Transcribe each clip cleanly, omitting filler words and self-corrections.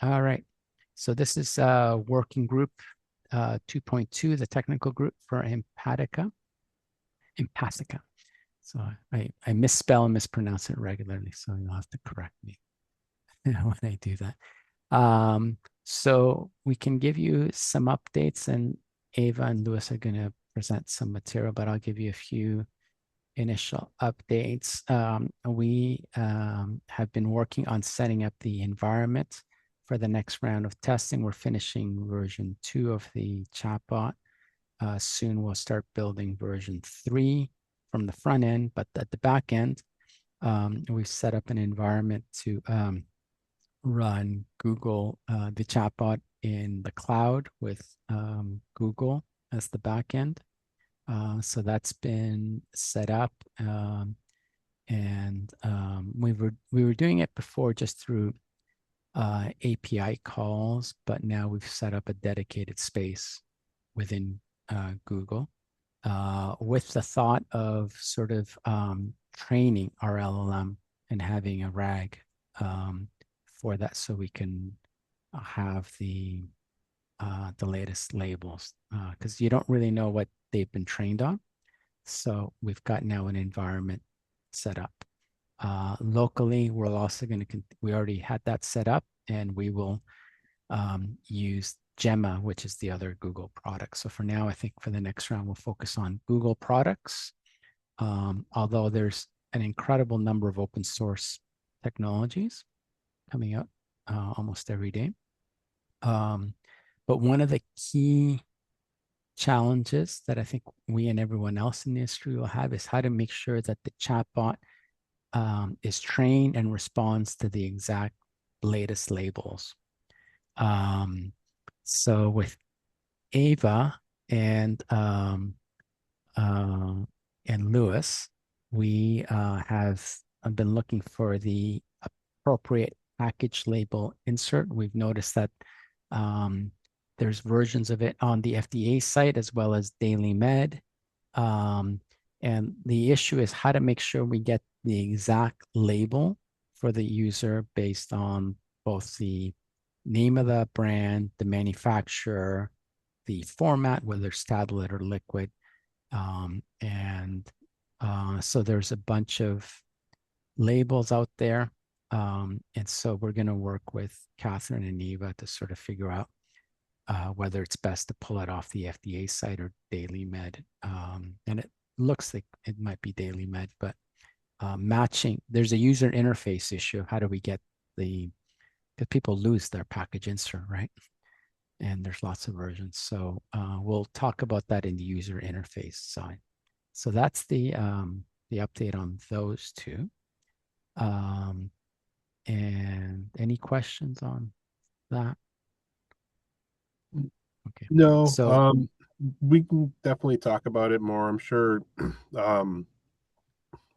All right. So this is working group 2.2, the technical group for Impasica. So I misspell and mispronounce it regularly, so you'll have to correct me when I do that. So we can give you some updates, and Ava and Lewis are going to present some material, but I'll give you a few initial updates. We have been working on setting up the environment for the next round of testing. We're finishing version 2 of the chatbot. Soon we'll start building version 3 from the front end, but at the back end, we've set up an environment to run Google, the chatbot in the cloud with Google as the back end. So that's been set up, and we were doing it before just through API calls, but now we've set up a dedicated space within Google with the thought of sort of training our LLM and having a RAG for that, so we can have the latest labels, because you don't really know what they've been trained on. So we've got now an environment set up. Locally, we're also going to, we already had that set up, and we will use Gemma, which is the other Google product. So for now, I think for the next round, we'll focus on Google products, although there's an incredible number of open source technologies coming out almost every day. But one of the key challenges that I think we and everyone else in the industry will have is how to make sure that the chatbot is trained and responds to the exact latest labels. So with Ava and Lewis, we have been looking for the appropriate package label insert. We've noticed that there's versions of it on the FDA site as well as DailyMed. And the issue is how to make sure we get the exact label for the user based on both the name of the brand, the manufacturer, the format, whether it's tablet or liquid. So there's a bunch of labels out there. And so we're going to work with Catherine and Eva to sort of figure out whether it's best to pull it off the FDA site or DailyMed. And it looks like it might be DailyMed, but matching, there's a user interface issue. How do we get because people lose their package insert, right? And there's lots of versions. So we'll talk about that in the user interface side. So that's the update on those two. And any questions on that? Okay. No, So we can definitely talk about it more. I'm sure um,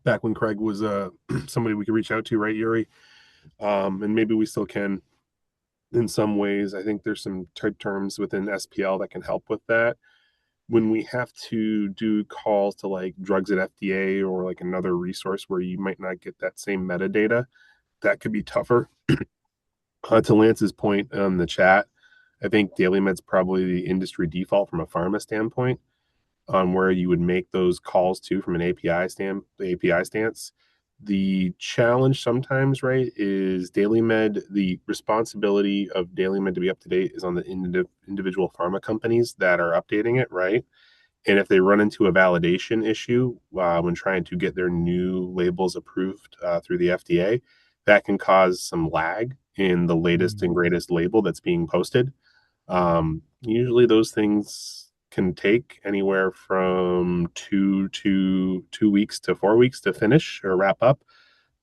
back when Craig was somebody we could reach out to, right, Yuri? And maybe we still can in some ways. I think there's some type terms within SPL that can help with that. When we have to do calls to like drugs at FDA or like another resource where you might not get that same metadata, that could be tougher. To Lance's point on the chat, I think DailyMed's probably the industry default from a pharma standpoint on where you would make those calls to from an API stance. The challenge sometimes, right, is DailyMed. The responsibility of DailyMed to be up to date is on the individual pharma companies that are updating it, right? And if they run into a validation issue when trying to get their new labels approved through the FDA, that can cause some lag in the latest and greatest label that's being posted. Usually those things can take anywhere from 2 weeks to 4 weeks to finish or wrap up.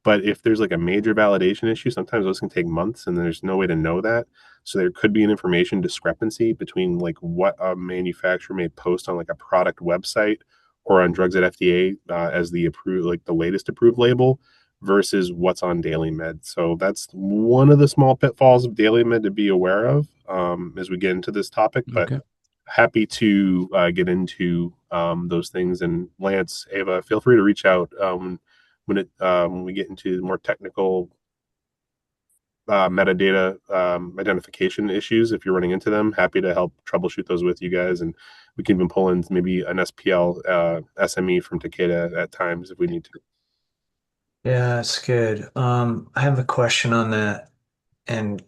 But if there's like a major validation issue, sometimes those can take months and there's no way to know that. So there could be an information discrepancy between like what a manufacturer may post on like a product website or on drugs at FDA as the approved, like the latest approved label versus what's on DailyMed. So that's one of the small pitfalls of DailyMed to be aware of as we get into this topic. But okay. happy to get into those things. And Lance, Ava, feel free to reach out when we get into more technical metadata identification issues, if you're running into them, happy to help troubleshoot those with you guys. And we can even pull in maybe an SPL SME from Takeda at times if we need to. Yeah, it's good. I have a question on that, and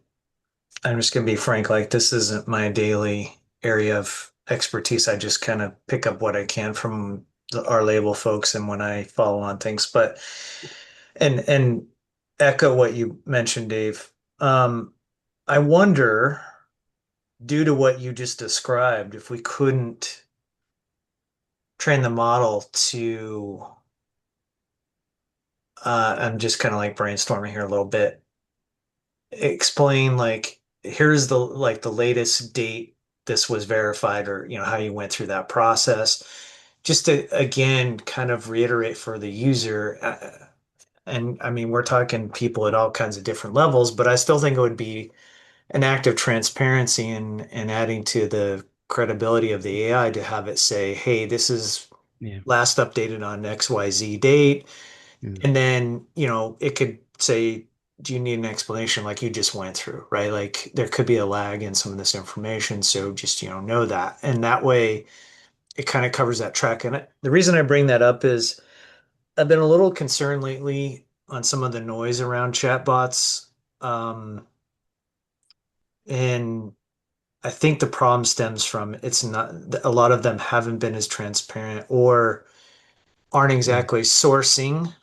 I'm just gonna be frank, like this isn't my daily area of expertise. I just kind of pick up what I can from our label folks and when I follow on things. But and echo what you mentioned, Dave. I wonder, due to what you just described, if we couldn't train the model to I'm just kind of like brainstorming here a little bit. Explain like here's the latest date this was verified or how you went through that process. Just to again kind of reiterate for the user and I mean we're talking people at all kinds of different levels, but I still think it would be an act of transparency and adding to the credibility of the AI to have it say, hey, this is Yeah. last updated on XYZ date. Mm. And then, it could say, do you need an explanation like you just went through, right? Like there could be a lag in some of this information. So just, know that. And that way it kind of covers that track. And the reason I bring that up is I've been a little concerned lately on some of the noise around chatbots. And I think the problem stems from it's not, a lot of them haven't been as transparent or aren't Yeah. exactly sourcing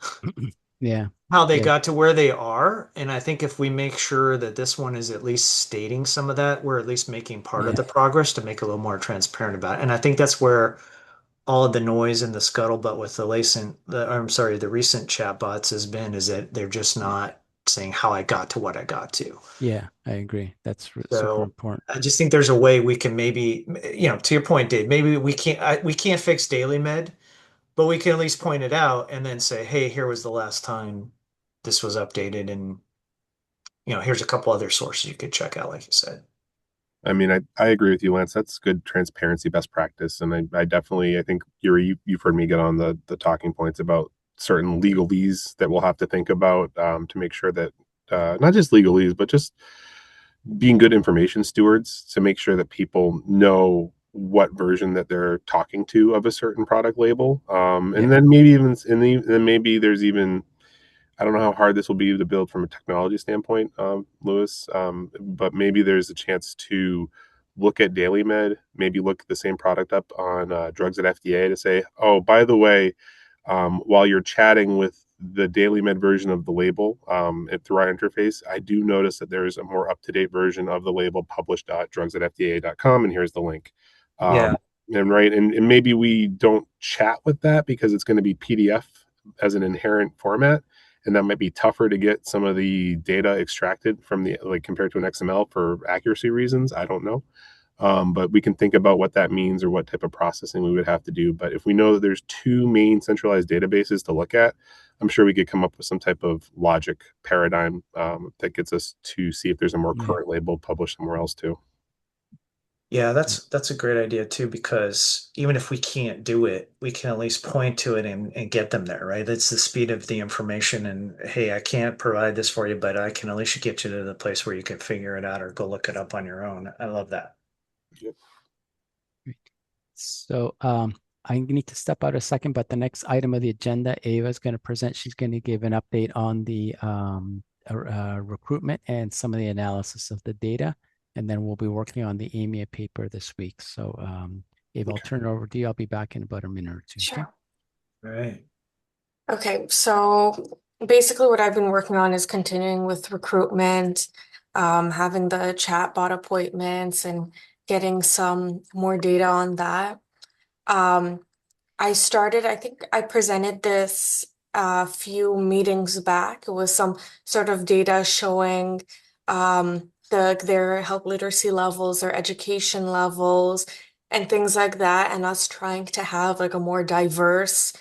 Yeah. how they Yeah. got to where they are. And I think if we make sure that this one is at least stating some of that, we're at least making part of Yeah. the progress to make it a little more transparent about it. And I think that's where all of the noise and the scuttlebutt with the recent chatbots has been, is that they're just not saying how I got to what I got to. Yeah, I agree. That's super So important. I just think there's a way we can maybe, to your point, Dave, maybe we can't fix Daily Med, but we can at least point it out and then say, hey, here was the last time this was updated. And, here's a couple other sources you could check out, like you said. I mean, I agree with you, Lance. That's good transparency, best practice, and I definitely I think you've heard me get on the talking points about certain legalese that we'll have to think about to make sure that not just legalese, but just being good information stewards to make sure that people know what version that they're talking to of a certain product label, Yeah. and then maybe even then maybe there's even I don't know how hard this will be to build from a technology standpoint, Lewis, but maybe there's a chance to look at DailyMed, maybe look the same product up on drugs at FDA to say, oh, by the way, while you're chatting with the DailyMed version of the label through our interface, I do notice that there is a more up-to-date version of the label published.drugsatfda.com, and here's the link. Yeah. And right, and maybe we don't chat with that because it's going to be PDF as an inherent format, and that might be tougher to get some of the data extracted from the like compared to an XML for accuracy reasons. I don't know. But we can think about what that means or what type of processing we would have to do. But if we know that there's two main centralized databases to look at, I'm sure we could come up with some type of logic paradigm that gets us to see if there's a more Yeah. current label published somewhere else too. Yeah, that's a great idea too, because even if we can't do it, we can at least point to it and get them there, right? It's the speed of the information and hey, I can't provide this for you, but I can at least get you to the place where you can figure it out or go look it up on your own. I love that. Yep. So I need to step out a second, but the next item of the agenda, Ava is going to present. She's going to give an update on the recruitment and some of the analysis of the data. And then we'll be working on the AMIA paper this week. So Ava, I'll turn it over to you. I'll be back in about a minute or two. Okay? Sure. All right. Okay, so basically what I've been working on is continuing with recruitment, having the chatbot appointments and getting some more data on that. I think I presented this a few meetings back. It was some sort of data showing their health literacy levels, their education levels, and things like that, and us trying to have like a more diverse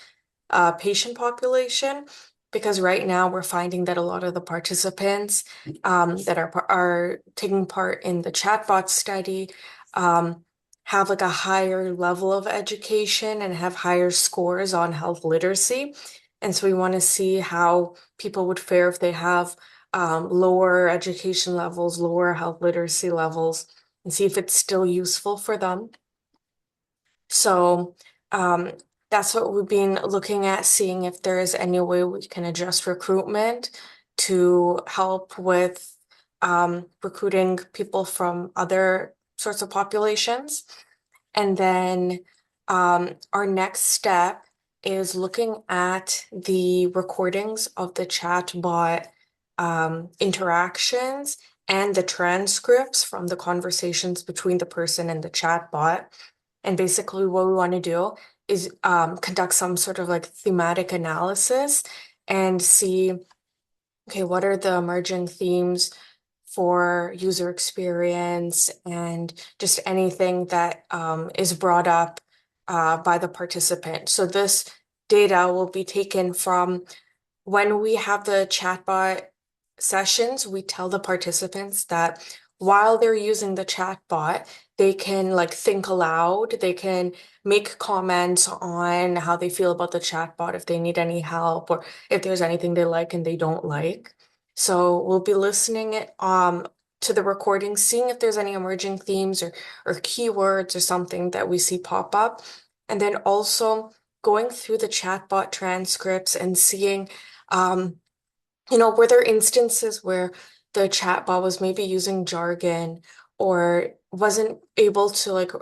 patient population. Because right now we're finding that a lot of the participants that are taking part in the chatbot study um, have like a higher level of education and have higher scores on health literacy. And so we want to see how people would fare if they have lower education levels, lower health literacy levels, and see if it's still useful for them. So that's what we've been looking at, seeing if there is any way we can adjust recruitment to help with recruiting people from other sorts of populations. And then our next step is looking at the recordings of the chatbot interactions and the transcripts from the conversations between the person and the chatbot. And basically what we want to do is conduct some sort of like thematic analysis and see, okay, what are the emerging themes for user experience and just anything that is brought up by the participant. So this data will be taken from when we have the chatbot sessions, we tell the participants that while they're using the chatbot, they can like think aloud, they can make comments on how they feel about the chatbot, if they need any help, or if there's anything they like and they don't like. So we'll be listening to the recording, seeing if there's any emerging themes or keywords or something that we see pop up. And then also going through the chatbot transcripts and seeing were there instances where the chatbot was maybe using jargon or wasn't able to like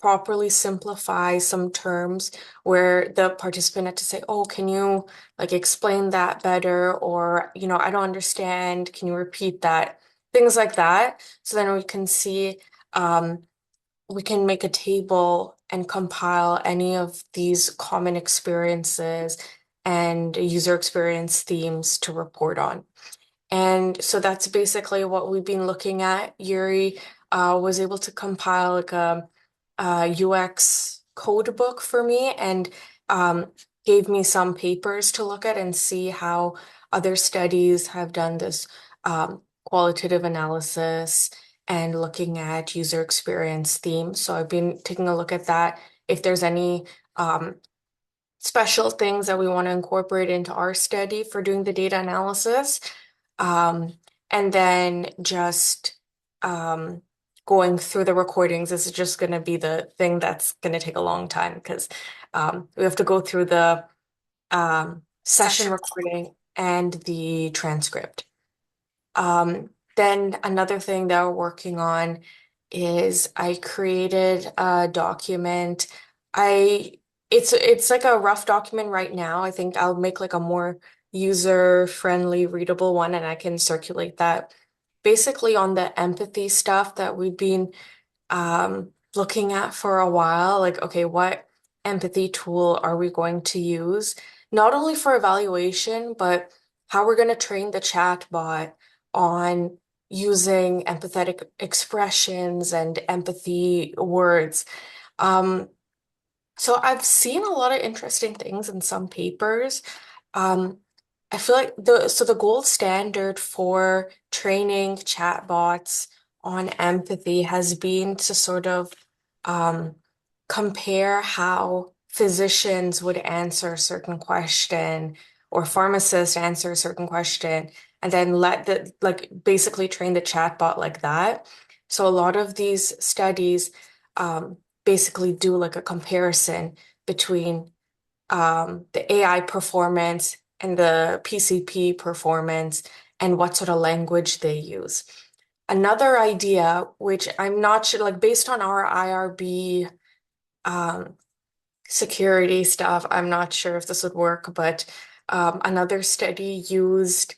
properly simplify some terms where the participant had to say, oh, can you like explain that better? Or, I don't understand. Can you repeat that? Things like that. So then we can see, we can make a table and compile any of these common experiences and user experience themes to report on. And so that's basically what we've been looking at. Yuri was able to compile like a UX code book for me and gave me some papers to look at and see how other studies have done this qualitative analysis and looking at user experience themes. So I've been taking a look at that. If there's any special things that we want to incorporate into our study for doing the data analysis. And then just going through the recordings is just going to be the thing that's going to take a long time because we have to go through the session recording and the transcript. Then another thing that we're working on is I created a document. It's like a rough document right now. I think I'll make like a more user-friendly, readable one, and I can circulate that basically on the empathy stuff that we've been looking at for a while. Like, okay, what empathy tool are we going to use? Not only for evaluation, but how we're going to train the chatbot on using empathetic expressions and empathy words. So I've seen a lot of interesting things in some papers. I feel like the gold standard for training chatbots on empathy has been to sort of compare how physicians would answer a certain question or pharmacists answer a certain question, and then basically train the chatbot like that. So a lot of these studies basically do like a comparison between the AI performance and the PCP performance and what sort of language they use. Another idea, which I'm not sure, like based on our IRB security stuff, I'm not sure if this would work, but another study used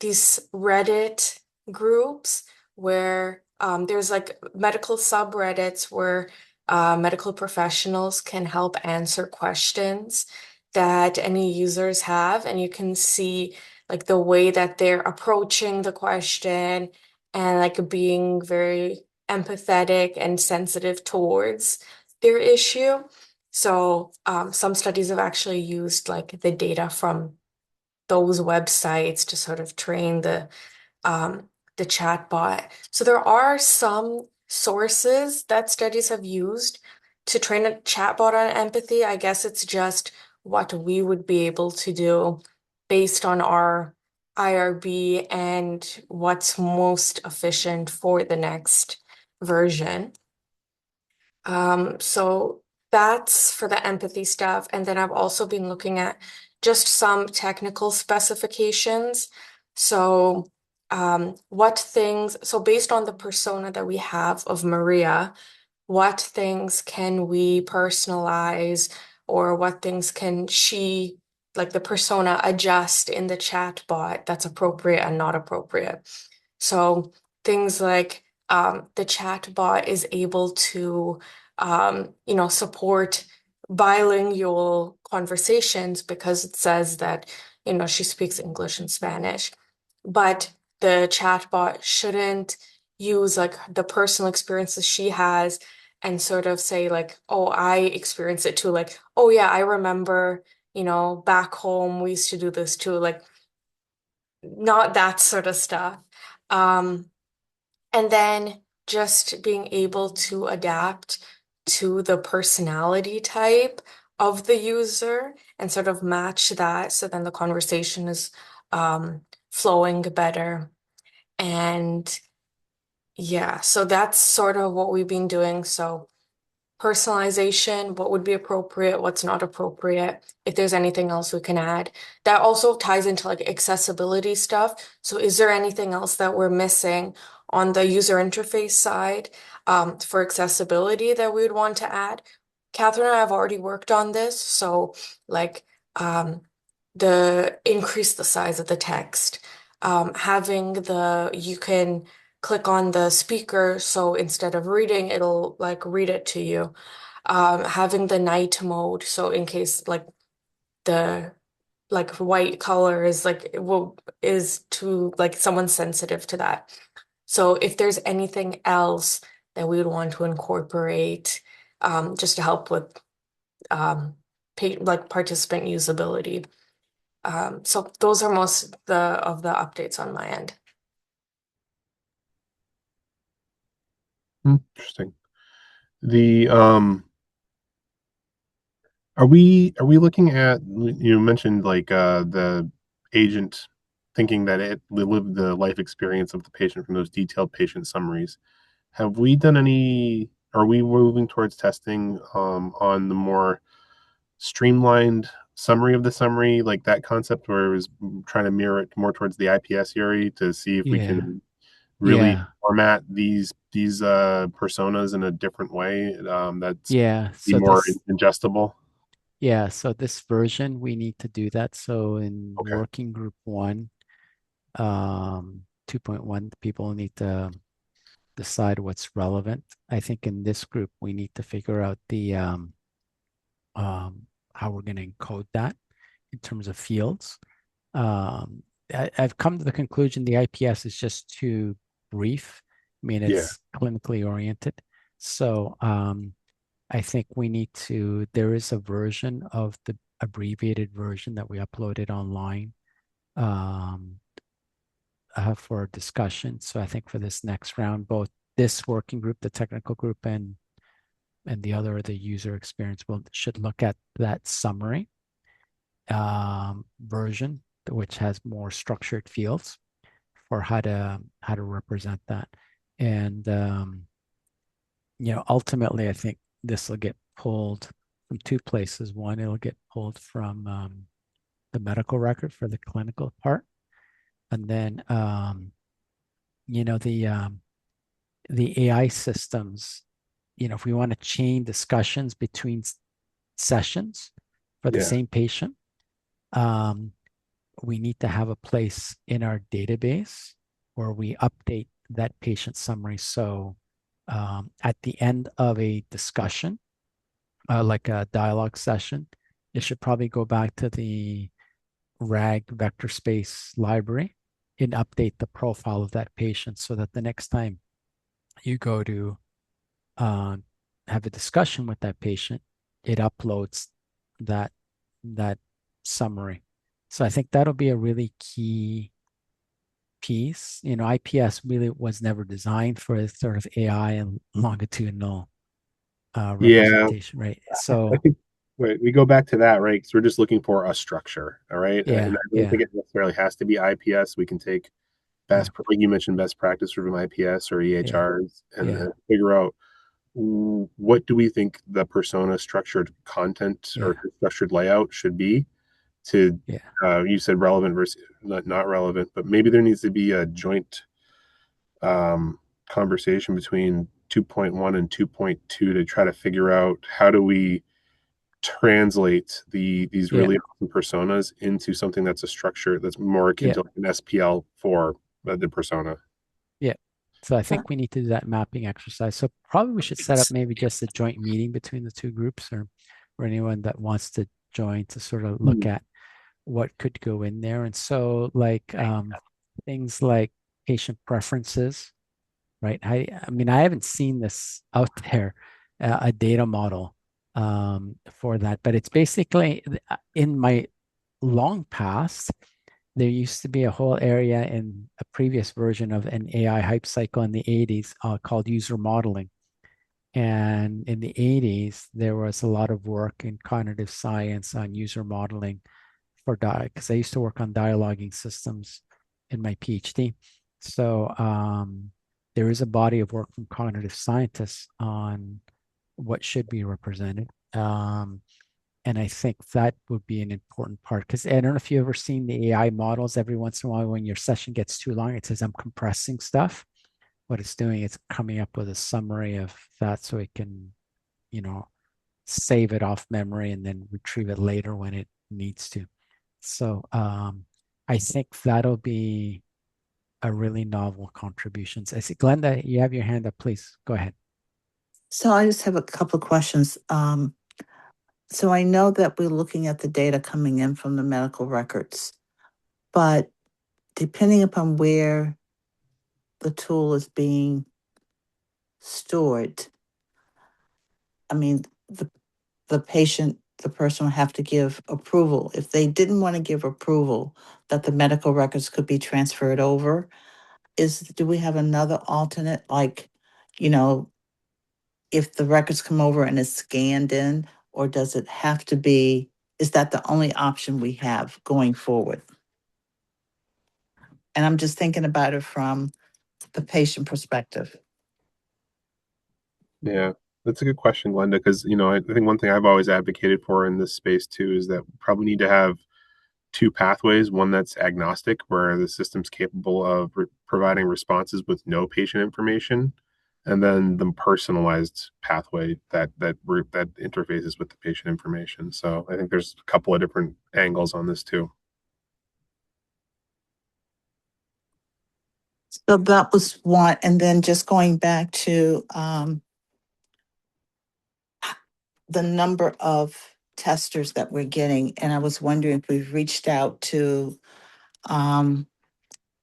these Reddit groups where there's like medical subreddits where medical professionals can help answer questions that any users have, and you can see like the way that they're approaching the question and like being very empathetic and sensitive towards their issue. So some studies have actually used like the data from those websites to sort of train the chatbot. So there are some sources that studies have used to train a chatbot on empathy. I guess it's just what we would be able to do based on our IRB and what's most efficient for the next version. So that's for the empathy stuff. And then I've also been looking at just some technical specifications. So so based on the persona that we have of Maria, what things can we personalize, or what things can she, like the persona, adjust in the chat bot that's appropriate and not appropriate? So things like the chat bot is able to support bilingual conversations because it says that she speaks English and Spanish, but the chatbot shouldn't use like the personal experiences she has and sort of say like, oh, I experience it too. Like, oh yeah, I remember, back home we used to do this too. Like, not that sort of stuff. Um, and then just being able to adapt to the personality type of the user and sort of match that so then the conversation is flowing better. And yeah, so that's sort of what we've been doing. So personalization, what would be appropriate, what's not appropriate, if there's anything else we can add. That also ties into like accessibility stuff. So is there anything else that we're missing on the user interface side for accessibility that we would want to add? Catherine and I have already worked on this. So like increase the size of the text, you can click on the speaker, so instead of reading, it'll like read it to you. Having the night mode, so in case like the white color is is to like someone's sensitive to that. So if there's anything else that we would want to incorporate, just to help with participant usability. So those are most of the updates on my end. Interesting. The are we looking at, you mentioned like the agent thinking that it lived the life experience of the patient from those detailed patient summaries. Have we done any, are we moving towards testing on the more streamlined summary of the summary, like that concept where it was trying to mirror it more towards the IPS URI to see if we Yeah. can really Yeah. format these personas in a different way that's Yeah. be So more this, ingestible? yeah, so this version we need to do that. So in Okay. working group 1, 2.1, people need to decide what's relevant. I think in this group we need to figure out the how we're going to encode that in terms of fields. I've come to the conclusion the IPS is just too brief. I mean, Yeah. it's clinically oriented. So I think we need to, there is a version of the abbreviated version that we uploaded online for discussion. So I think for this next round, both this working group, the technical group, and the user experience should look at that summary version, which has more structured fields for how to represent that. And ultimately, I think this will get pulled from two places. One, it'll get pulled from the medical record for the clinical part, and then the AI systems. If we want to chain discussions between sessions for the Yeah. same patient, we need to have a place in our database where we update that patient summary. So at the end of a discussion, like a dialogue session, it should probably go back to the RAG vector space library and update the profile of that patient so that the next time you go to have a discussion with that patient, it uploads that summary. So I think that'll be a really key piece. IPS really was never designed for a sort of AI and longitudinal representation, right? So I think Right. We go back to that, right? Because we're just looking for a structure. All right. And Yeah, I don't yeah, think it necessarily has to be IPS. We can take yeah, like you mentioned, best practice from IPS or yeah, EHRs yeah, and figure out what do we think the persona structured content yeah, or structured layout should be to, yeah, you said relevant versus not relevant, but maybe there needs to be a joint um, conversation between 2.1 and 2.2 to try to figure out how do we translate these yeah, really awesome personas into something that's a structure that's more akin yeah, to like an SPL for the persona. yeah. So I think we need to do that mapping exercise. So probably we should set up maybe just a joint meeting between the two groups, or anyone that wants to join to sort of look Hmm. at what could go in there. And so like things like patient preferences, right? I mean, I haven't seen this out there, a data model for that, but it's basically in my long past, there used to be a whole area in a previous version of an AI hype cycle in the 80s called user modeling. And in the 80s, there was a lot of work in cognitive science on user modeling for because I used to work on dialoguing systems in my PhD. So there is a body of work from cognitive scientists on what should be represented. And I think that would be an important part because I don't know if you've ever seen the AI models. Every once in a while, when your session gets too long, it says, I'm compressing stuff. What it's doing, it's coming up with a summary of that so it can, you know, save it off memory and then retrieve it later when it needs to. So I think that'll be a really novel contribution. I see, Glenda, you have your hand up. Please go ahead. So I just have a couple of questions. So I know that we're looking at the data coming in from the medical records, but depending upon where the tool is being stored, I mean, the patient, the person will have to give approval. If they didn't want to give approval that the medical records could be transferred over, do we have another alternate, like, you know, if the records come over and it's scanned in, or does it have to be, is that the only option we have going forward? And I'm just thinking about it from the patient perspective. Yeah, that's a good question, Glenda, because I think one thing I've always advocated for in this space too is that we probably need to have two pathways, one that's agnostic, where the system's capable of providing responses with no patient information, and then the personalized pathway that interfaces with the patient information. So I think there's a couple of different angles on this too. So that was one. And then just going back to the number of testers that we're getting. And I was wondering if we've reached out to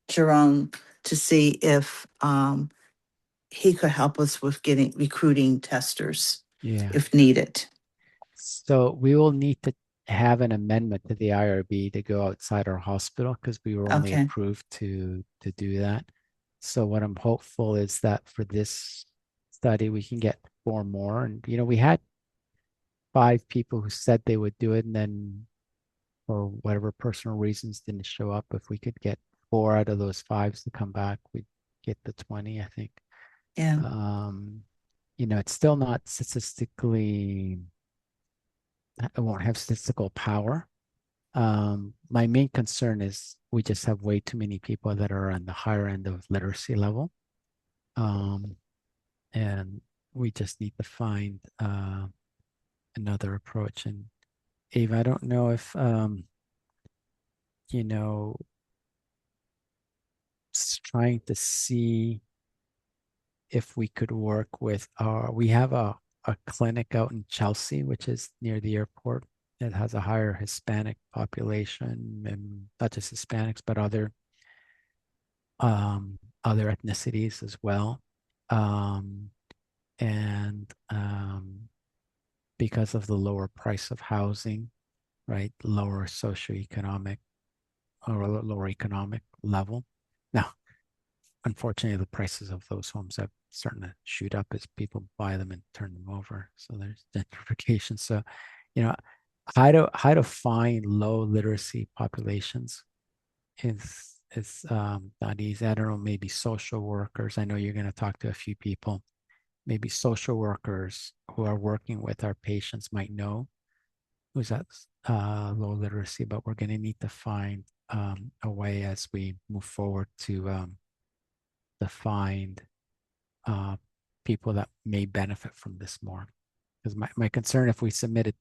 Jerome to see if he could help us with recruiting testers Yeah. if needed. So we will need to have an amendment to the IRB to go outside our hospital because we were only Okay. approved to do that. So what I'm hopeful is that for this study, we can get 4 more. And, we had 5 people who said they would do it and then for whatever personal reasons didn't show up. If we could get 4 out of those 5s to come back, we'd get the 20, I think. Yeah. It's still not statistically, it won't have statistical power. My main concern is we just have way too many people that are on the higher end of literacy level. And we just need to find another approach. And Ava, I don't know if, trying to see if we could work with we have a clinic out in Chelsea, which is near the airport. It has a higher Hispanic population, and not just Hispanics, but other ethnicities as well. And because of the lower price of housing, right, lower socioeconomic or lower economic level. Now, unfortunately, the prices of those homes have starting to shoot up as people buy them and turn them over. So there's gentrification. So, you know, how to find low literacy populations is not easy. I don't know, maybe social workers. I know you're going to talk to a few people. Maybe social workers who are working with our patients might know who's at low literacy, but we're going to need to find a way as we move forward to find people that may benefit from this more. Because my concern, if we submit it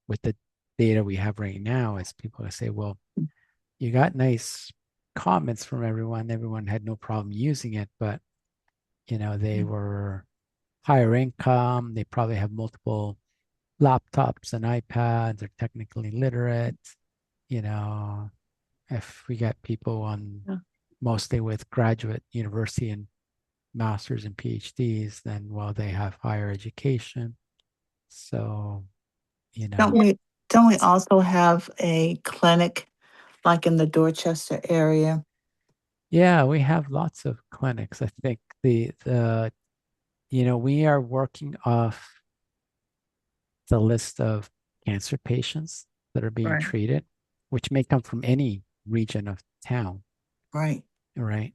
with the data we have right now, is people will say, well, you got nice comments from everyone. Everyone had no problem using it, but they were higher income. They probably have multiple laptops and iPads. They're technically literate. If we get people on mostly with graduate university and masters and PhDs, then they have higher education. So, Don't we also have a clinic like in the Dorchester area? Yeah, we have lots of clinics. I think we are working off the list of cancer patients that are being treated, which may come from any region of town. Right. Right.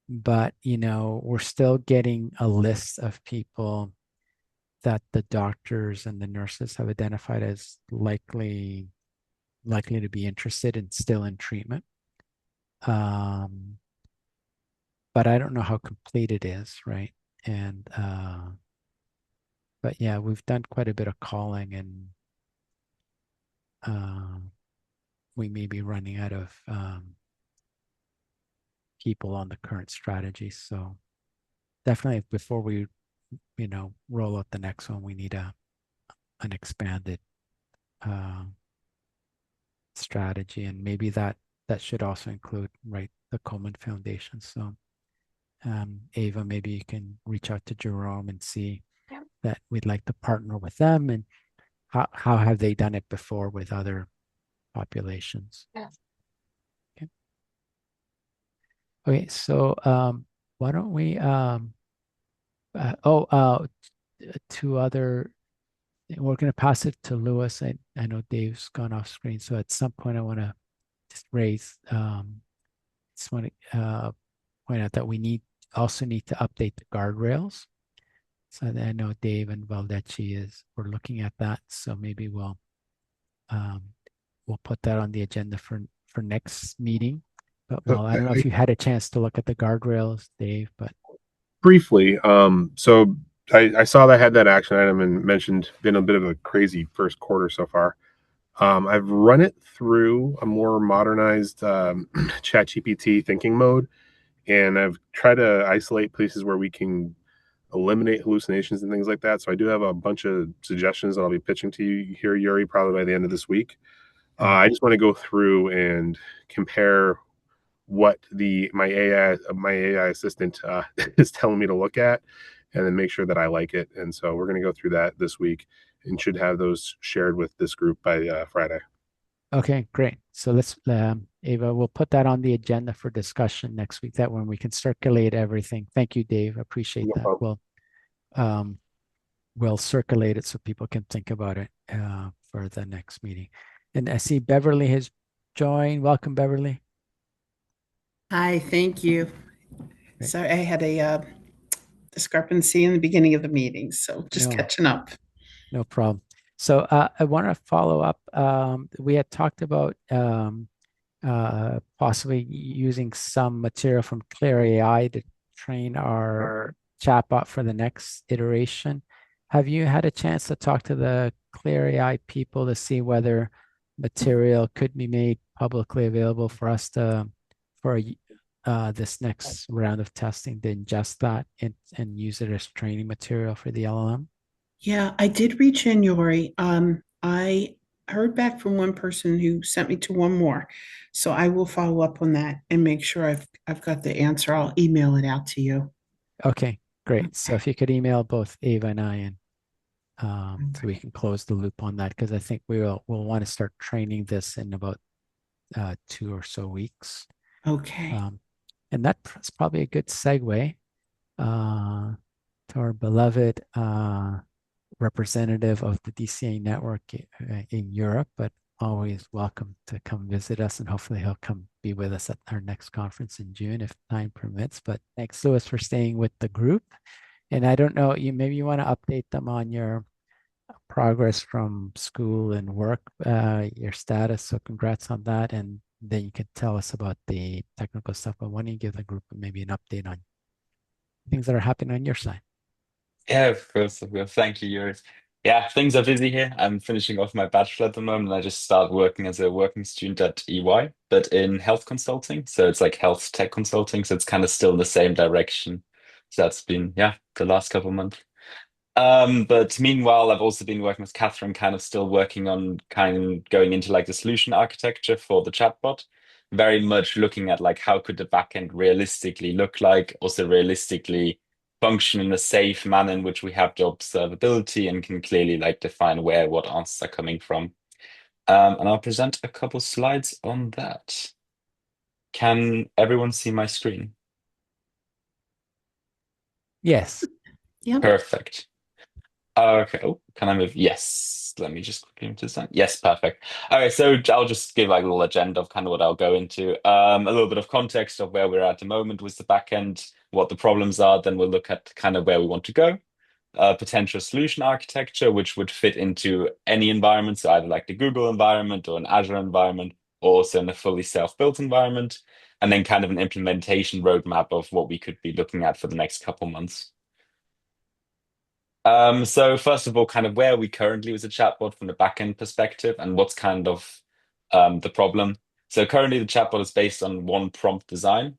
But, we're still getting a list of people that the doctors and the nurses have identified as likely to be interested and still in treatment. But I don't know how complete it is, right? And but yeah, we've done quite a bit of calling, and we may be running out of people on the current strategy. So definitely before we roll out the next one, we need an expanded strategy, and maybe that should also include the Komen Foundation. So Ava, maybe you can reach out to Jerome and see that we'd like to partner with them, and how have they done it before with other populations. Okay, so why don't we two other, we're going to pass it to Lewis. I know Dave's gone off screen, so at some point I want to just want to point out that we also need to update the guardrails. So I know Dave and Valdecci we're looking at that. So maybe we'll put that on the agenda for next meeting. But I don't know if you had a chance to look at the guardrails, Dave, but briefly. So I saw that I had that action item and mentioned been a bit of a crazy first quarter so far. I've run it through a more modernized ChatGPT thinking mode, and I've tried to isolate places where we can eliminate hallucinations and things like that. So I do have a bunch of suggestions that I'll be pitching to you here, Yuri, probably by the end of this week. I just want to go through and compare what my AI assistant is telling me to look at, and then make sure that I like it. And so we're going to go through that this week, and should have those shared with this group by Friday. Okay, great. So let's, Ava, we'll put that on the agenda for discussion next week. That when we can circulate everything. Thank you, Dave. Appreciate that. We'll circulate it so people can think about it for the next meeting. And I see Beverly has joined. Welcome, Beverly. Hi, thank you. Great. Sorry, I had a discrepancy in the beginning of the meeting, so just catching up. No problem. So I want to follow up. We had talked about possibly using some material from Clear AI to train our chatbot for the next iteration. Have you had a chance to talk to the Clear AI people to see whether material could be made publicly available for us for this next round of testing to ingest that and use it as training material for the LLM? Yeah, I did reach in, Yuri. I heard back from one person who sent me to one more, so I will follow up on that and make sure I've got the answer. I'll email it out to you. Okay, great. So if you could email both Ava and I, and so we can close the loop on that, because I think we'll want to start training this in about 2 or so weeks. Okay. And that's probably a good segue to our beloved representative of the DCA network in Europe, but always welcome to come visit us, and hopefully he'll come be with us at our next conference in June if time permits. But thanks, Louis, for staying with the group. And I don't know, maybe you want to update them on your progress from school and work, your status. So congrats on that. And then you can tell us about the technical stuff. But why don't you give the group maybe an update on things that are happening on your side? Yeah, of course, of course. Thank you, Yuri. Yeah, things are busy here. I'm finishing off my bachelor at the moment. I just started working as a working student at EY, but in health consulting. So it's like health tech consulting. So it's kind of still in the same direction. So that's been, yeah, the last couple of months. But meanwhile, I've also been working with Catherine, kind of still working on kind of going into like the solution architecture for the chatbot, very much looking at like how could the backend realistically look like, also realistically function in a safe manner in which we have the observability and can clearly like define where what answers are coming from. And I'll present a couple slides on that. Can everyone see my screen? Yes. Yeah. Perfect. Okay. Oh, can I move? Yes. Let me just quickly move to the side. Yes, perfect. Okay, so I'll just give like a little agenda of kind of what I'll go into. A little bit of context of where we're at the moment with the backend, what the problems are. Then we'll look at kind of where we want to go. Potential solution architecture, which would fit into any environment, so either like the Google environment or an Azure environment, or also in a fully self-built environment. And then kind of an implementation roadmap of what we could be looking at for the next couple months. So first of all, kind of where are we currently with the chatbot from the backend perspective and what's kind of the problem. So currently the chatbot is based on one prompt design.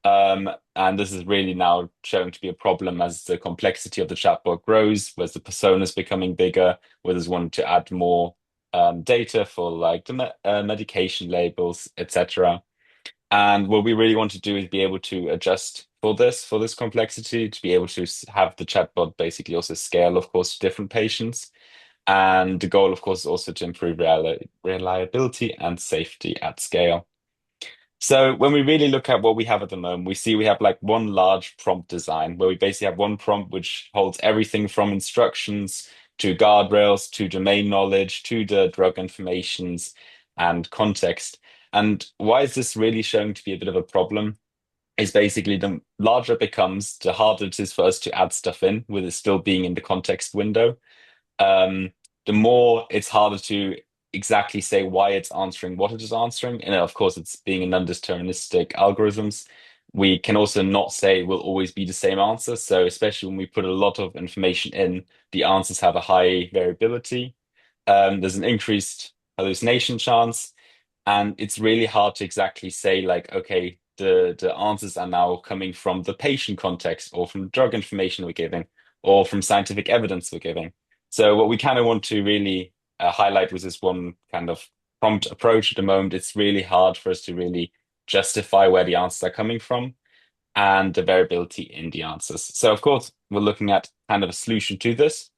And this is really now showing to be a problem as the complexity of the chatbot grows, whereas the persona is becoming bigger, where there's wanting to add more data for like the medication labels, etc. And what we really want to do is be able to adjust for this complexity, to be able to have the chatbot basically also scale, of course, to different patients. And the goal, of course, is also to improve reliability and safety at scale. So when we really look at what we have at the moment, we see we have like one large prompt design where we basically have one prompt which holds everything from instructions to guardrails to domain knowledge to the drug informations and context. And why is this really showing to be a bit of a problem? Is basically the larger it becomes, the harder it is for us to add stuff in with it still being in the context window. The more it's harder to exactly say why it's answering what it is answering. And of course, it's being a non-deterministic algorithms. We can also not say it will always be the same answer. So especially when we put a lot of information in, the answers have a high variability. There's an increased hallucination chance. And it's really hard to exactly say like, okay, the answers are now coming from the patient context or from drug information we're giving or from scientific evidence we're giving. So what we kind of want to really highlight with this one kind of prompt approach at the moment, it's really hard for us to really justify where the answers are coming from and the variability in the answers. So of course, we're looking at kind of a solution to this.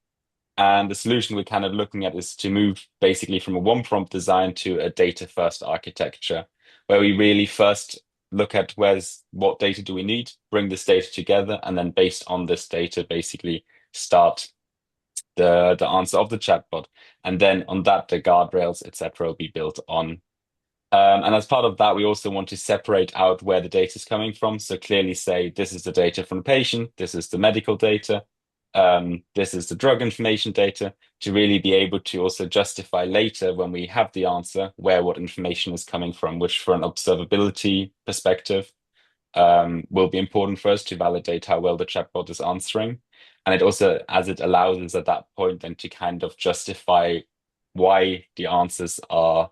And the solution we're kind of looking at is to move basically from a one prompt design to a data first architecture, where we really first look at what data do we need, bring this data together, and then based on this data, basically start the answer of the chatbot. And then on that, the guardrails, etc., will be built on. And as part of that, we also want to separate out where the data is coming from. So clearly say, this is the data from the patient, this is the medical data, this is the drug information data, to really be able to also justify later when we have the answer where what information is coming from, which for an observability perspective will be important for us to validate how well the chatbot is answering. And it also, as it allows us at that point then to kind of justify why the answers are,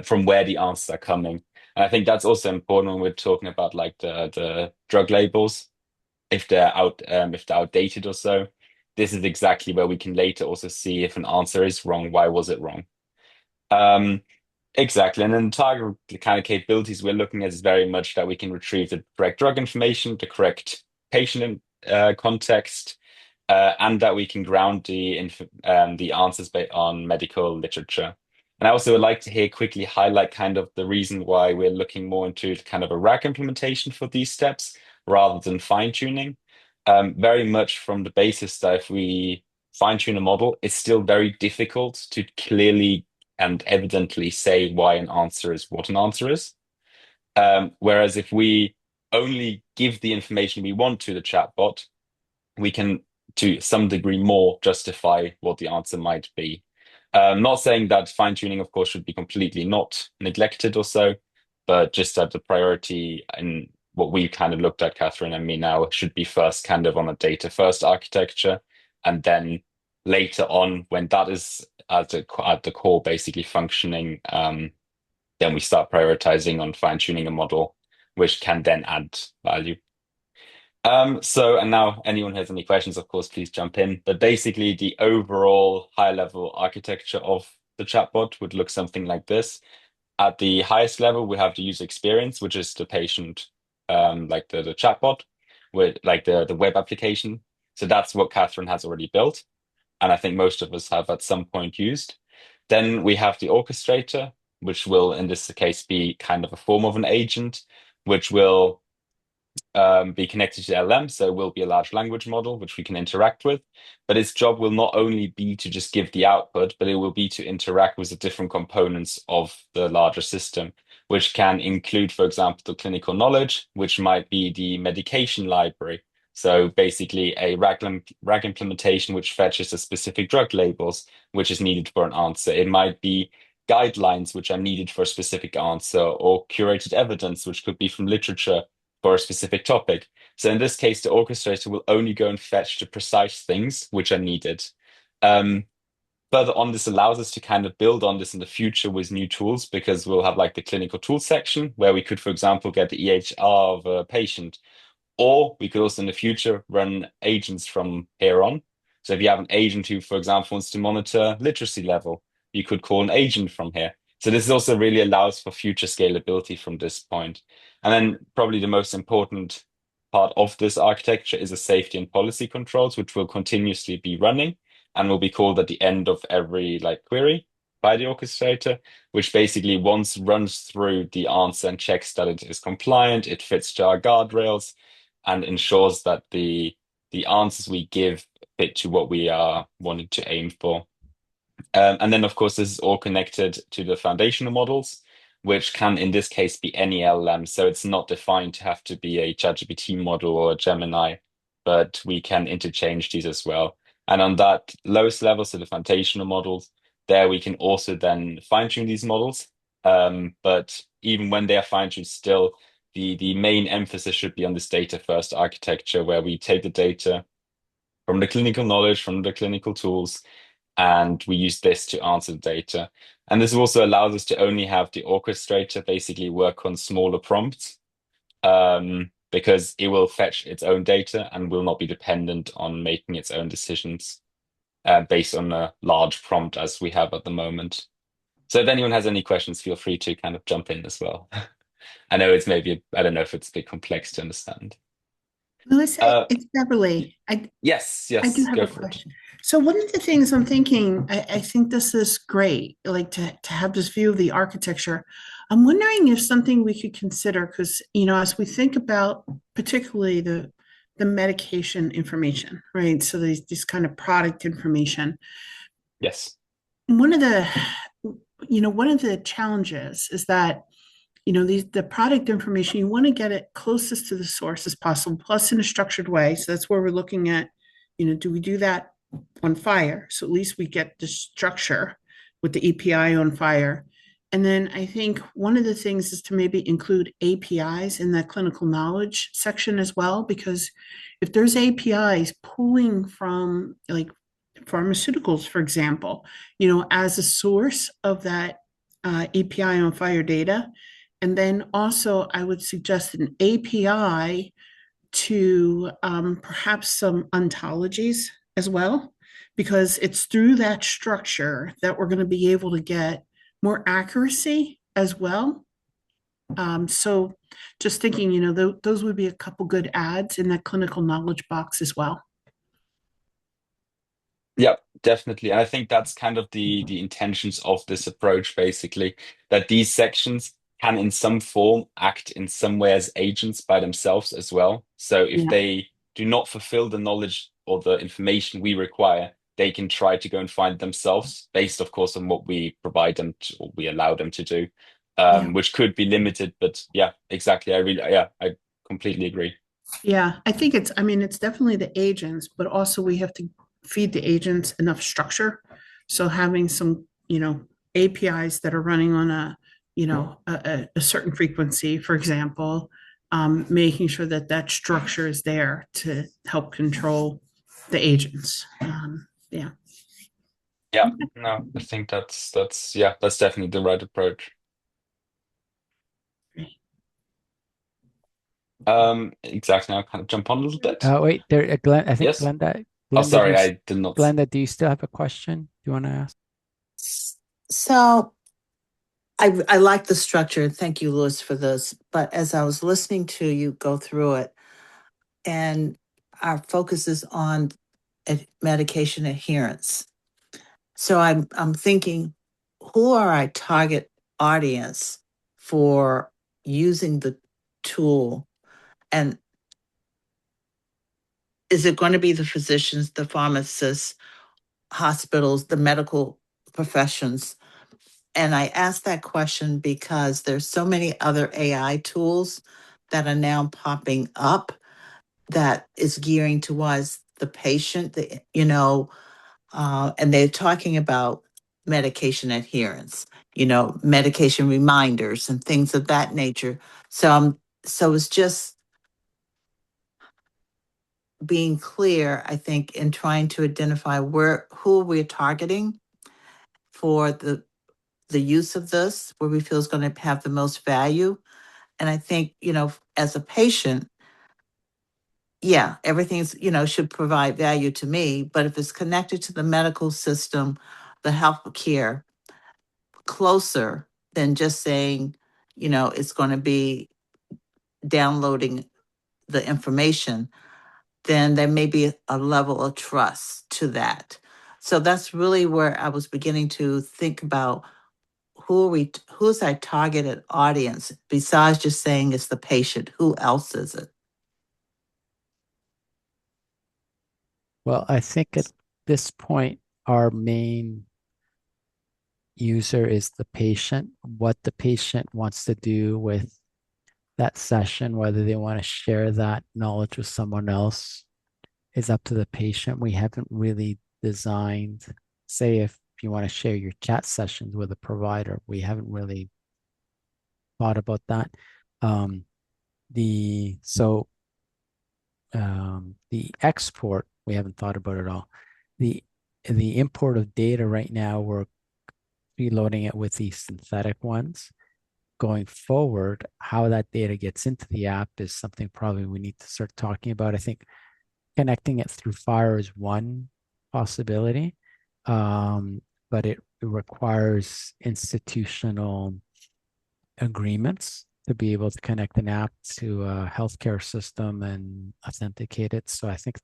from where the answers are coming. And I think that's also important when we're talking about like the drug labels, if they're outdated or so. This is exactly where we can later also see if an answer is wrong, why was it wrong? Exactly. And then target kind of capabilities we're looking at is very much that we can retrieve the correct drug information, the correct patient context, and that we can ground the answers based on medical literature. And I also would like to here quickly highlight kind of the reason why we're looking more into kind of a RAG implementation for these steps rather than fine tuning. Very much from the basis that if we fine-tune a model, it's still very difficult to clearly and evidently say why an answer is what an answer is. Whereas if we only give the information we want to the chatbot, we can, to some degree more, justify what the answer might be. Not saying that fine-tuning, of course, should be completely not neglected or so, but just that the priority in what we kind of looked at, Catherine and me now, should be first kind of on a data-first architecture, and then later on, when that is at the core basically functioning, then we start prioritizing on fine-tuning a model, which can then add value. And now anyone has any questions, of course, please jump in. But basically, the overall high-level architecture of the chatbot would look something like this. At the highest level, we have the user experience, which is the patient, like the chatbot, with like the web application. So that's what Catherine has already built, and I think most of us have at some point used. Then we have the orchestrator, which will, in this case, be kind of a form of an agent, which will be connected to LM, so it will be a large language model which we can interact with. But its job will not only be to just give the output, but it will be to interact with the different components of the larger system, which can include, for example, the clinical knowledge, which might be the medication library. So basically a RAG implementation which fetches the specific drug labels, which is needed for an answer. It might be guidelines which are needed for a specific answer, or curated evidence, which could be from literature for a specific topic. So in this case, the orchestrator will only go and fetch the precise things which are needed. Further on, this allows us to kind of build on this in the future with new tools, because we'll have like the clinical tools section where we could, for example, get the EHR of a patient, or we could also in the future run agents from here on. So if you have an agent who, for example, wants to monitor literacy level, you could call an agent from here. So this also really allows for future scalability from this point. And then probably the most important part of this architecture is the safety and policy controls, which will continuously be running and will be called at the end of every like query by the orchestrator, which basically once runs through the answer and checks that it is compliant, it fits to our guardrails, and ensures that the answers we give fit to what we are wanting to aim for. And then, of course, this is all connected to the foundational models, which can, in this case, be any LLM. So it's not defined to have to be a ChatGPT model or a Gemini, but we can interchange these as well. And on that lowest level, so the foundational models, there we can also then fine-tune these models. But even when they are fine-tuned, still the main emphasis should be on this data-first architecture, where we take the data from the clinical knowledge, from the clinical tools, and we use this to answer the data. And this also allows us to only have the orchestrator basically work on smaller prompts, because it will fetch its own data and will not be dependent on making its own decisions based on a large prompt as we have at the moment. So if anyone has any questions, feel free to kind of jump in as well. I know it's maybe, I don't know if it's a bit complex to understand. Melissa, it's Beverly. Yes, I do have go a for question. So one of the things I'm thinking, I think this is great, like to have this view of the architecture. I'm wondering if something we could consider, because as we think about particularly the medication information, right? So these kind of product information. Yes. One of the challenges is that the product information, you want to get it closest to the source as possible, plus in a structured way. So that's where we're looking at, do we do that on FHIR? So at least we get the structure with the API on FHIR. And then I think one of the things is to maybe include APIs in that clinical knowledge section as well, because if there's APIs pulling from like pharmaceuticals, for example, as a source of that API on FHIR data. And then also I would suggest an API to perhaps some ontologies as well, because it's through that structure that we're going to be able to get more accuracy as well. So just thinking, those would be a couple good adds in that clinical knowledge box as well. Yeah, definitely. And I think that's kind of the intentions of this approach, basically, that these sections can in some form act in some way as agents by themselves as well. So if they do not fulfill the knowledge or the information we require, they can try to go and find themselves, based, of course, on what we provide them to, or we allow them to do, Yeah. which could be limited. But yeah, exactly. I completely agree. Yeah, I think I mean, it's definitely the agents, but also we have to feed the agents enough structure. So having some, APIs that are running on a certain frequency, for example, making sure that that structure is there to help control the agents. Yeah. Yeah, no, I think that's definitely the right approach. Exactly. I'll kind of jump on a little bit. Wait, there, Glenn. I think Yes. Glenda. Oh, Glenda, sorry, I did not. Glenda, do you still have a question? Do you want to ask? So I like the structure. Thank you, Louis, for this. But as I was listening to you go through it, and our focus is on medication adherence. So I'm thinking, who are our target audience for using the tool? And is it going to be the physicians, the pharmacists, hospitals, the medical professions? And I ask that question because there's so many other AI tools that are now popping up that is gearing towards the patient, and they're talking about medication adherence, medication reminders and things of that nature. So it's just being clear, I think, in trying to identify who we're targeting for the use of this, where we feel is going to have the most value. And I think, as a patient, yeah, everything's, should provide value to me. But if it's connected to the medical system, the healthcare, closer than just saying, it's going to be downloading the information, then there may be a level of trust to that. So that's really where I was beginning to think about who's our targeted audience besides just saying it's the patient. Who else is it? Well, I think at this point, our main user is the patient. What the patient wants to do with that session, whether they want to share that knowledge with someone else, is up to the patient. We haven't really designed, say, if you want to share your chat sessions with a provider, we haven't really thought about that. The export, we haven't thought about it at all. The import of data right now, we're reloading it with these synthetic ones. Going forward, how that data gets into the app is something probably we need to start talking about. I think connecting it through FHIR is one possibility, but it requires institutional agreements to be able to connect an app to a healthcare system and authenticate it. So I think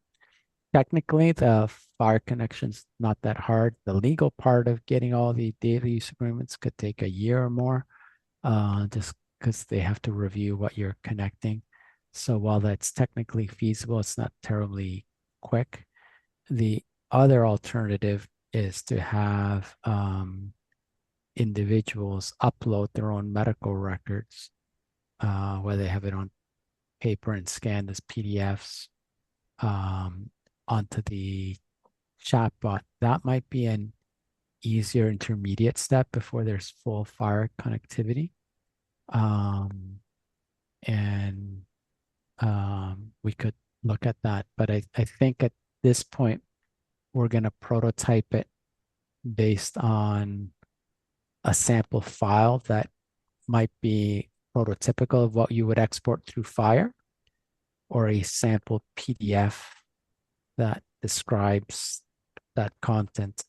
technically the FHIR connection's not that hard. The legal part of getting all the data use agreements could take a year or more, just because they have to review what you're connecting. So while that's technically feasible, it's not terribly quick. The other alternative is to have individuals upload their own medical records, whether they have it on paper and scanned as PDFs, onto the chatbot. That might be an easier intermediate step before there's full FHIR connectivity. We could look at that, but I think at this point, we're going to prototype it based on a sample file that might be prototypical of what you would export through FHIR, or a sample PDF that describes that content.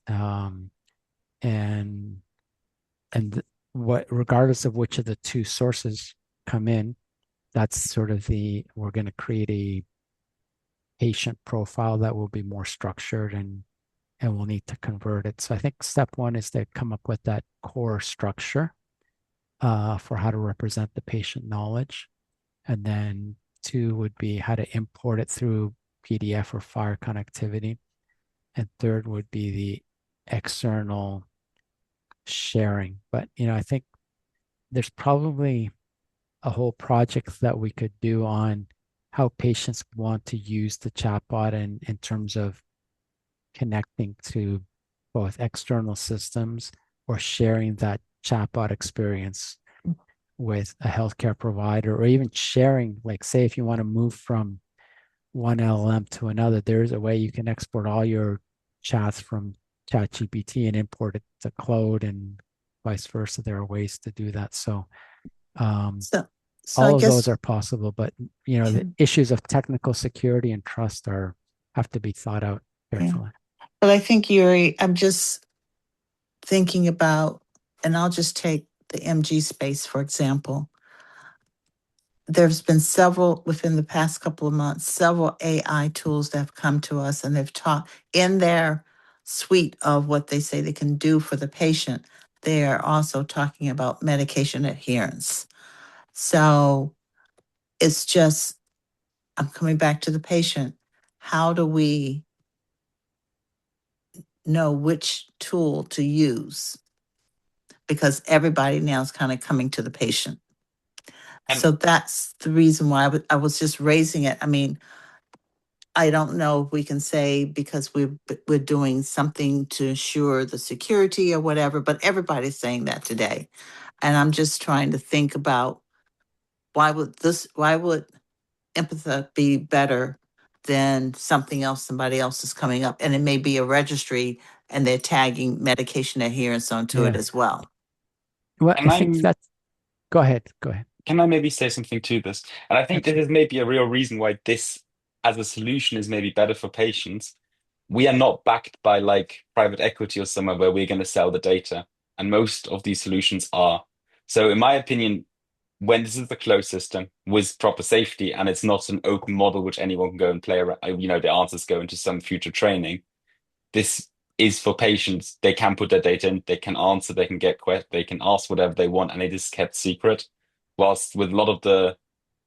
Regardless of which of the two sources come in, that's sort of we're going to create a patient profile that will be more structured, and we'll need to convert it. So I think step one is to come up with that core structure for how to represent the patient knowledge. And then two would be how to import it through PDF or FHIR connectivity. and third would be the external sharing. But I think there's probably a whole project that we could do on how patients want to use the chatbot and in terms of connecting to both external systems or sharing that chatbot experience with a healthcare provider, or even sharing, like, say, if you want to move from one LLM to another, there's a way you can export all your chats from ChatGPT and import it to Claude and vice versa. There are ways to do that. So So all I of those guess, are possible, but the issues of technical security and trust have to be thought out carefully. but I think, Yuri, I'm just thinking about, and I'll just take the MG space, for example. There's been several within the past couple of months, several AI tools that have come to us, and they've taught in their suite of what they say they can do for the patient. They are also talking about medication adherence. So it's just, I'm coming back to the patient. How do we know which tool to use? Because everybody now is kind of coming to the patient. And So that's the reason why I was just raising it. I mean, I don't know if we can say because we're doing something to ensure the security or whatever, but everybody's saying that today. And I'm just trying to think about why would Empatha be better than something else somebody else is coming up? And it may be a registry and they're tagging medication adherence onto it Yeah. as well. Well, Can I think that's, go ahead. can I maybe say something to this? And I think this is maybe a real reason why this as a solution is maybe better for patients. We are not backed by like private equity or somewhere where we're going to sell the data. And most of these solutions are. So in my opinion, when this is a closed system with proper safety and it's not an open model which anyone can go and play around, the answers go into some future training. This is for patients. They can put their data in, they can answer, they can they can ask whatever they want, and it is kept secret. Whilst with a lot of the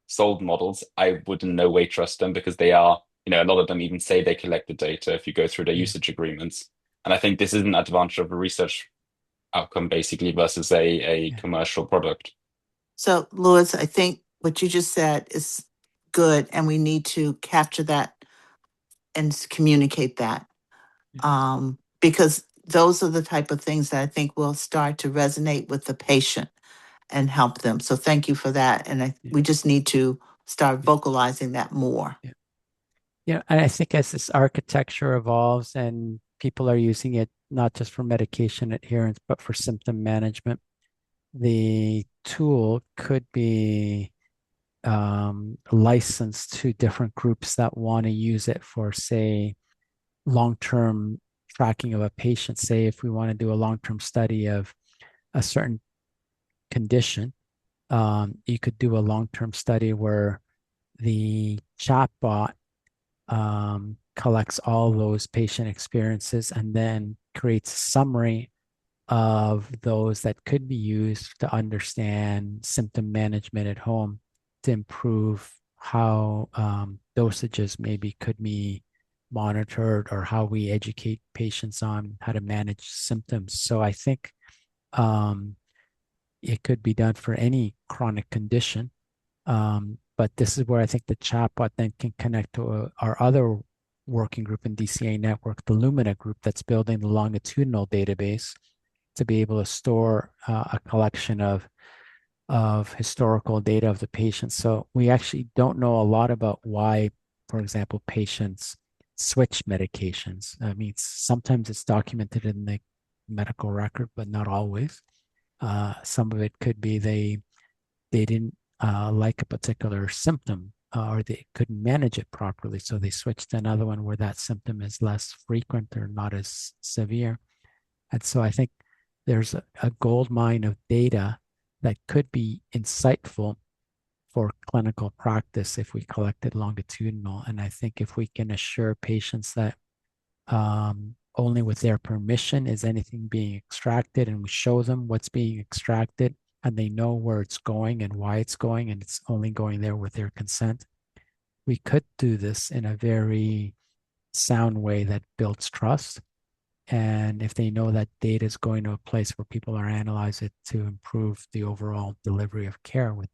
sold models, I would in no way trust them because they are, a lot of them even say they collect the data if you go through their usage agreements. And I think this is an advantage of a research outcome basically versus a commercial product. So, Louis, I think what you just said is good, and we need to capture that and communicate that. Because those are the type of things that I think will start to resonate with the patient and help them. So thank you for that. And we just need to start vocalizing that more. And I think as this architecture evolves and people are using it not just for medication adherence, but for symptom management, the tool could be licensed to different groups that want to use it for, say, long-term tracking of a patient. Say, if we want to do a long-term study of a certain condition, you could do a long-term study where the chatbot collects all those patient experiences and then creates a summary of those that could be used to understand symptom management at home to improve how dosages maybe could be monitored or how we educate patients on how to manage symptoms. So I think it could be done for any chronic condition. But this is where I think the chatbot then can connect to our other working group in DCA network, the Lumina group that's building the longitudinal database to be able to store a collection of historical data of the patient. So we actually don't know a lot about why, for example, patients switch medications. I mean, sometimes it's documented in the medical record, but not always. Some of it could be they didn't like a particular symptom or they couldn't manage it properly. So they switched to another one where that symptom is less frequent or not as severe. And so I think there's a gold mine of data that could be insightful for clinical practice if we collect it longitudinal. And I think if we can assure patients that only with their permission is anything being extracted, and we show them what's being extracted and they know where it's going and why it's going, and it's only going there with their consent, we could do this in a very sound way that builds trust. And if they know that data is going to a place where people are analyze it to improve the overall delivery of care with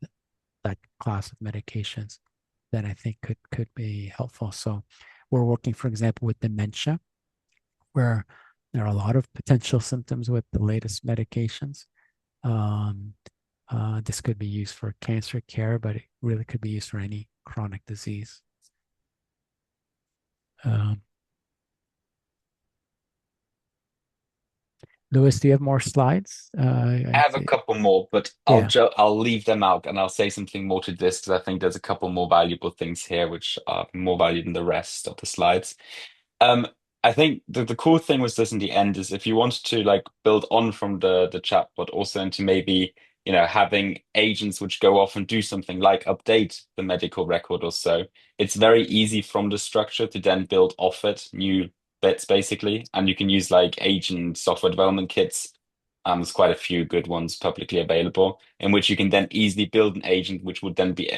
that class of medications, then I think could be helpful. So we're working, for example, with dementia, where there are a lot of potential symptoms with the latest medications. This could be used for cancer care, but it really could be used for any chronic disease. Louis, do you have more slides? I have a couple more, but I'll leave them out and I'll say something more to this because I think there's a couple more valuable things here which are more valuable than the rest of the slides. I think the cool thing with this in the end is if you want to like build on from the chatbot also into maybe having agents which go off and do something like update the medical record or so, it's very easy from the structure to then build off it new bits basically, and you can use like agent software development kits. There's quite a few good ones publicly available in which you can then easily build an agent which would then be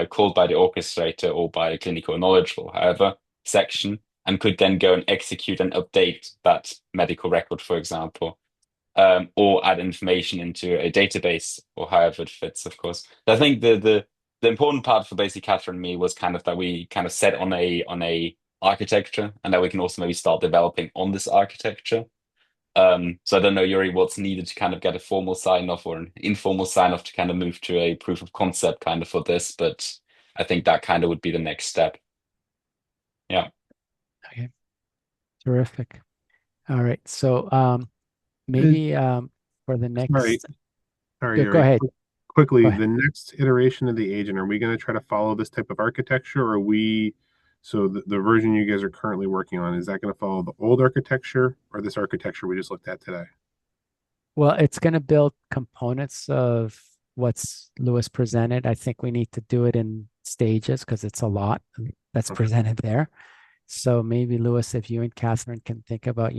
called by the orchestrator or by a clinical knowledge or however section, and could then go and execute and update that medical record, for example, or add information into a database or however it fits, of course. I think the important part for basically Catherine and me was kind of that we kind of set on a architecture and that we can also maybe start developing on this architecture. So I don't know, Yuri, what's needed to kind of get a formal sign off or an informal sign off to kind of move to a proof of concept kind of for this, but I think that kind of would be the next step. Yeah. Okay. Terrific. All right. So maybe for the next. Sorry, go ahead. Quickly, Go ahead. the next iteration of the agent, are we going to try to follow this type of architecture, or are we? So the version you guys are currently working on, is that going to follow the old architecture or this architecture we just looked at today? Well, it's going to build components of what's Louis presented. I think we need to do it in stages because it's a lot that's presented there. So maybe Louis, if you and Catherine can think about,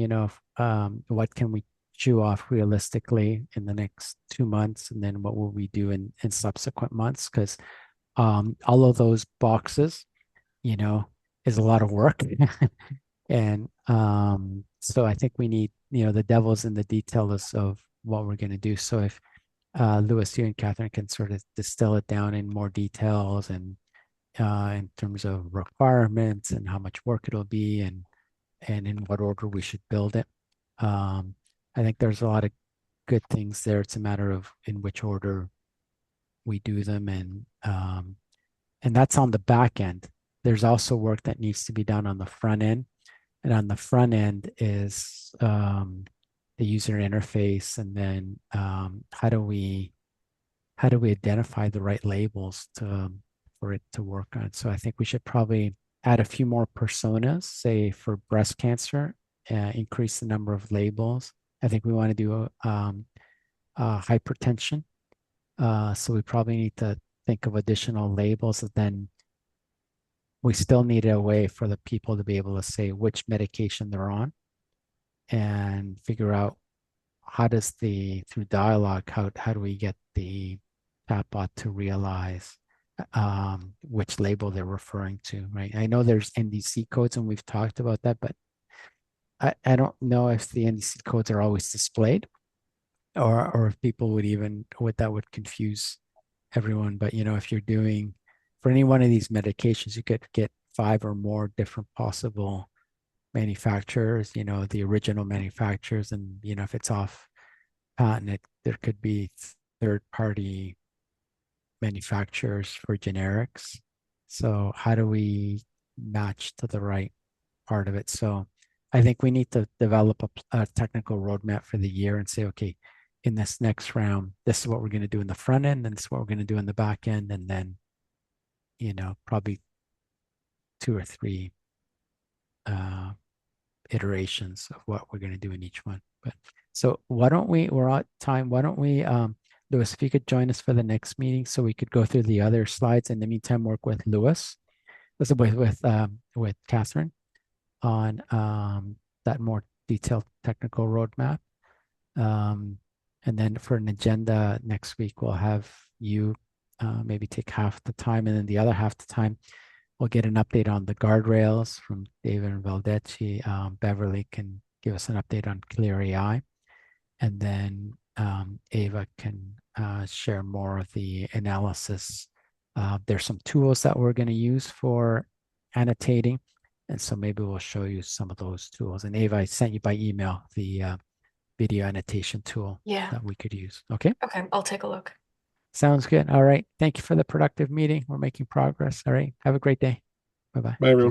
what can we chew off realistically in the next 2 months, and then what will we do in subsequent months? Because all of those boxes, is a lot of work. And so I think we need, the devil's in the details of what we're going to do. So if Louis, you and Catherine can sort of distill it down in more details and in terms of requirements and how much work it'll be and in what order we should build it. I think there's a lot of good things there. It's a matter of in which order we do them, and that's on the back end. There's also work that needs to be done on the front end, and on the front end is the user interface, and then how do we identify the right labels for it to work on. So I think we should probably add a few more personas, say for breast cancer, increase the number of labels. I think we want to do hypertension. So we probably need to think of additional labels, and then we still need a way for the people to be able to say which medication they're on and figure out through dialogue, how do we get the chatbot to realize which label they're referring to, right? I know there's NDC codes and we've talked about that, but I don't know if the NDC codes are always displayed or if people that would confuse everyone. But, if you're doing, for any one of these medications, you could get 5 or more different possible manufacturers, the original manufacturers. And, if it's off patent, there could be third-party manufacturers for generics. So how do we match to the right part of it? So I think we need to develop a technical roadmap for the year and say, okay, in this next round, this is what we're going to do in the front end, and this is what we're going to do in the back end, and then, probably 2 or 3 iterations of what we're going to do in each one. But so we're at time. Why don't we, Louis, if you could join us for the next meeting so we could go through the other slides. In the meantime, work with Louis, with Catherine on that more detailed technical roadmap. And then for an agenda next week, we'll have you maybe take half the time, and then the other half the time, We'll get an update on the guardrails from David and Valdecci. Beverly can give us an update on Clear AI. And then Ava can share more of the analysis. There's some tools that we're going to use for annotating. And so maybe we'll show you some of those tools. And Ava, I sent you by email the video annotation tool Yeah. that we could use. Okay. Okay, I'll take a look. Sounds good. All right. Thank you for the productive meeting. We're making progress. All right. Have a great day. Bye-bye. Bye, everyone.